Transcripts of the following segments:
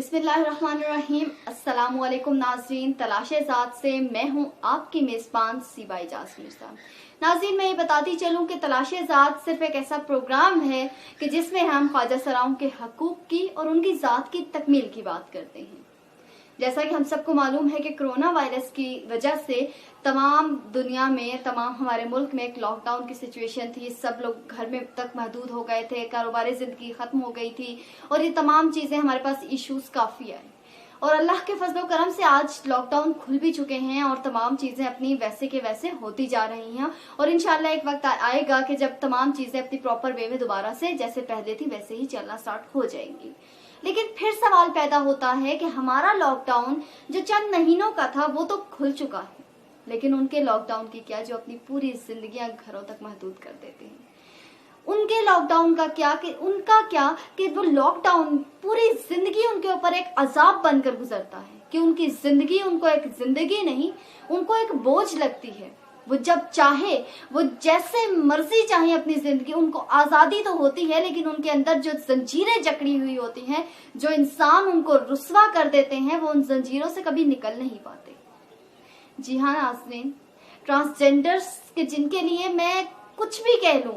बिस्मिल्लाहिर्रहमानिर्रहीम। अस्सलामुअलैकुम नाज़रीन, तलाशे ज़ात से मैं हूँ आपकी मेज़बान सीबा इजाज़ मिर्ज़ा। नाज़रीन, मैं ये बताती चलूँ कि तलाशे ज़ात सिर्फ एक ऐसा प्रोग्राम है कि जिसमें हम ख्वाजा सराओं के हकूक़ की और उनकी ज़ात की तकमील की बात करते हैं। जैसा कि हम सबको मालूम है कि कोरोना वायरस की वजह से तमाम दुनिया में, तमाम हमारे मुल्क में एक लॉकडाउन की सिचुएशन थी। सब लोग घर में तक महदूद हो गए थे, कारोबारी ज़िंदगी ख़त्म हो गई थी और ये तमाम चीज़ें हमारे पास इश्यूज़ काफ़ी आए। और अल्लाह के फजल करम से आज लॉकडाउन खुल भी चुके हैं और तमाम चीज़ें अपनी वैसे के वैसे होती जा रही हैं। और इंशाल्लाह एक वक्त आएगा कि जब तमाम चीज़ें अपनी प्रॉपर वे में दोबारा से जैसे पहले थी वैसे ही चलना स्टार्ट हो जाएंगी। लेकिन फिर सवाल पैदा होता है कि हमारा लॉकडाउन जो चंद महीनों का था वो तो खुल चुका है, लेकिन उनके लॉकडाउन की क्या जो अपनी पूरी जिंदगियां घरों तक महदूद कर देते हैं। उनके लॉकडाउन का क्या कि वो लॉकडाउन पूरी जिंदगी उनके ऊपर एक अजाब बनकर गुजरता है, कि उनकी जिंदगी उनको एक जिंदगी नहीं, उनको एक बोझ लगती है। वो जब चाहे, वो जैसे मर्जी चाहे अपनी जिंदगी, उनको आजादी तो होती है लेकिन उनके अंदर जो जंजीरें जकड़ी हुई होती हैं, जो इंसान उनको रुस्वा कर देते हैं, वो उन जंजीरों से कभी निकल नहीं पाते। जी हाँ नाज़रीन, ट्रांसजेंडर्स के जिनके लिए मैं कुछ भी कह लूं,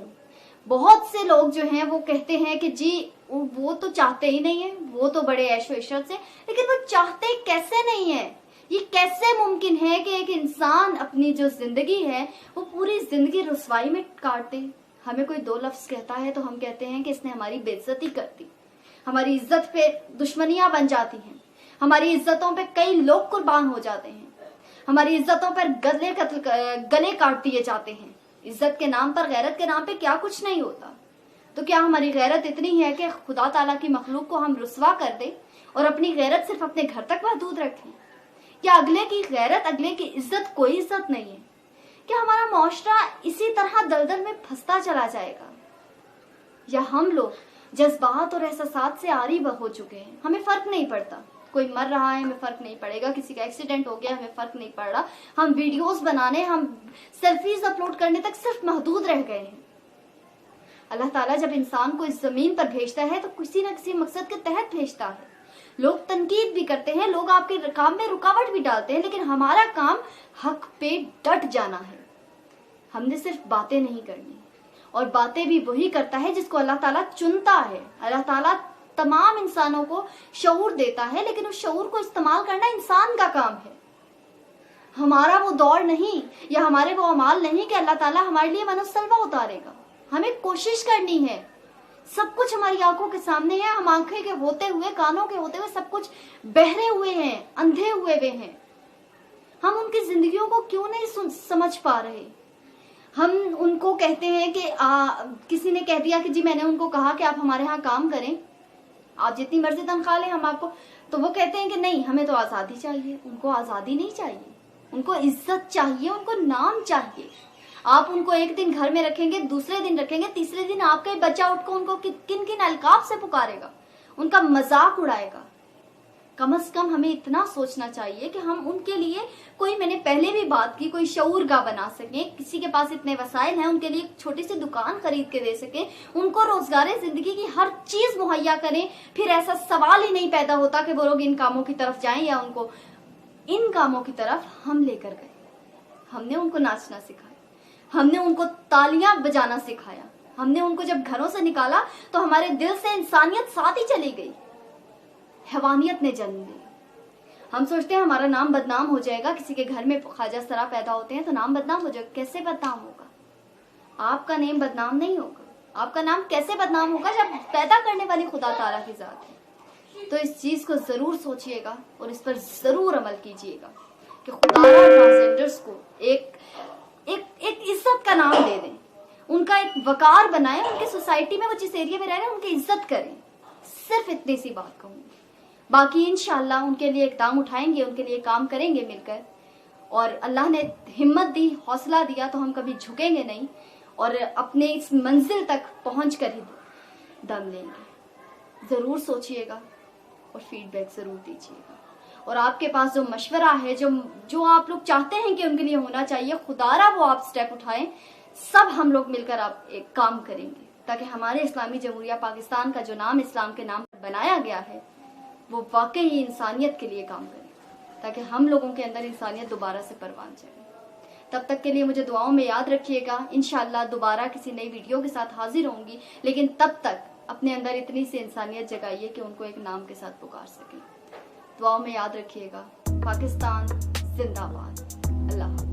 बहुत से लोग जो हैं वो कहते हैं कि जी वो तो चाहते ही नहीं है, वो तो बड़े ऐशो इशरत से, लेकिन वो चाहते कैसे नहीं है? ये कैसे मुमकिन है कि एक इंसान अपनी जो जिंदगी है वो पूरी जिंदगी रुसवाई में काट दे? हमें कोई दो लफ्ज कहता है तो हम कहते हैं कि इसने हमारी बेइज्जती कर दी, हमारी इज्जत पे दुश्मनियां बन जाती हैं, हमारी इज्जतों पे कई लोग कुर्बान हो जाते हैं, हमारी इज्जतों पर गले काट दिए जाते हैं। इज्जत के नाम पर, गैरत के नाम पे क्या कुछ नहीं होता। तो क्या हमारी गैरत इतनी है कि खुदा ताला की मखलूक को हम रुसवा कर दे और अपनी गैरत सिर्फ अपने घर तक महदूद रखें? क्या अगले की गैरत, अगले की इज्जत कोई इज्जत नहीं है? क्या हमारा मुआशरा इसी तरह दलदल में फंसता चला जाएगा? या हम लोग जज्बात और एहसासात से आरी हो चुके हैं, हमें फर्क नहीं पड़ता, कोई मर रहा है हमें फर्क नहीं पड़ेगा, किसी का एक्सीडेंट हो गया हमें फर्क नहीं पड़ रहा, हम वीडियोस बनाने, हम सेल्फीज अपलोड करने तक सिर्फ महदूद रह गए हैं। अल्लाह ताला जब इंसान को इस जमीन पर भेजता है तो किसी न किसी मकसद के तहत भेजता है। लोग तनकीद भी करते हैं, लोग आपके काम में रुकावट भी डालते हैं, लेकिन हमारा काम हक पे डट जाना है। हमने सिर्फ बातें नहीं करनी, और बातें भी वही करता है जिसको अल्लाह ताला चुनता है। अल्लाह ताला तमाम इंसानों को शऊर देता है, लेकिन उस शऊर को इस्तेमाल करना इंसान का काम है। हमारा वो दौर नहीं या हमारे वो अमाल नहीं कि अल्लाह ताला हमारे लिए मनसलवा उतारेगा। हमें कोशिश करनी है। सब कुछ हमारी आंखों के सामने है, हम आंखें के होते हुए, कानों के होते हुए सब कुछ बहरे हुए हैं, अंधे हुए हैं। हम उनकी जिंदगियों को क्यों नहीं समझ पा रहे? हम उनको कहते हैं कि किसी ने कह दिया कि जी मैंने उनको कहा कि आप हमारे यहाँ काम करें, आप जितनी मर्जी तनख्वाह लें हम आपको, तो वो कहते हैं कि नहीं हमें तो आजादी चाहिए। उनको आजादी नहीं चाहिए, उनको इज्जत चाहिए, उनको नाम चाहिए। आप उनको एक दिन घर में रखेंगे, दूसरे दिन रखेंगे, तीसरे दिन आपका ही बच्चा उठकर उनको किन किन अलकाब से पुकारेगा, उनका मजाक उड़ाएगा। कम से कम हमें इतना सोचना चाहिए कि हम उनके लिए कोई, मैंने पहले भी बात की, कोई शऊरगाह बना सके। किसी के पास इतने वसाइल हैं, उनके लिए एक छोटी सी दुकान खरीद के दे सके, उनको रोजगार जिंदगी की हर चीज मुहैया करें। फिर ऐसा सवाल ही नहीं पैदा होता कि वो लोग इन कामों की तरफ जाएं या उनको इन कामों की तरफ हम लेकर गए। हमने उनको नाचना सिखाया, हमने उनको तालियां बजाना सिखाया, हमने उनको जब घरों से निकाला तो हमारे दिल से इंसानियत साथ ही चली गई, हैवानियत ने जन्म ली। हम सोचते हैं हमारा नाम बदनाम हो जाएगा, किसी के घर में ख्वाजा सरा पैदा होते हैं तो नाम बदनाम हो जाएगा। कैसे बदनाम होगा? आपका नेम बदनाम नहीं होगा। आपका नाम कैसे बदनाम होगा जब पैदा करने वाली खुदा ताला की जात है? तो इस चीज को जरूर सोचिएगा और इस पर जरूर अमल कीजिएगा कि खुदा ट्रांसजेंडर्स को एक इज्जत का नाम दे दें, उनका एक वकार बनाएं, उनकी सोसाइटी में वो जिस एरिया में रह रहे हैं उनकी इज्जत करें। सिर्फ इतनी सी बात कहूंगी, बाकी इंशाल्लाह उनके लिए इक़दाम उठाएंगे, उनके लिए काम करेंगे मिलकर। और अल्लाह ने हिम्मत दी, हौसला दिया तो हम कभी झुकेंगे नहीं और अपने इस मंजिल तक पहुंच कर ही दम लेंगे। जरूर सोचिएगा और फीडबैक जरूर दीजिएगा। और आपके पास जो मशवरा है, जो आप लोग चाहते हैं कि उनके लिए होना चाहिए, खुदारा वो आप स्टेप उठाएं। सब हम लोग मिलकर आप एक काम करेंगे ताकि हमारे इस्लामी जमहूरिया पाकिस्तान का जो नाम इस्लाम के नाम पर बनाया गया है وہ واقعی انسانیت کے لیے کام کریں تاکہ ہم لوگوں کے اندر انسانیت دوبارہ سے پروان چڑھے. تب تک کے لیے مجھے دعاؤں میں یاد رکھیے گا. انشاءاللہ دوبارہ کسی نئی ویڈیو کے ساتھ حاضر ہوں گی, لیکن تب تک اپنے اندر اتنی سی انسانیت جگائیے کہ ان کو ایک نام کے ساتھ پکار سکیں. دعاؤں میں یاد رکھیے گا. پاکستان زندہ باد. اللہ حافظ.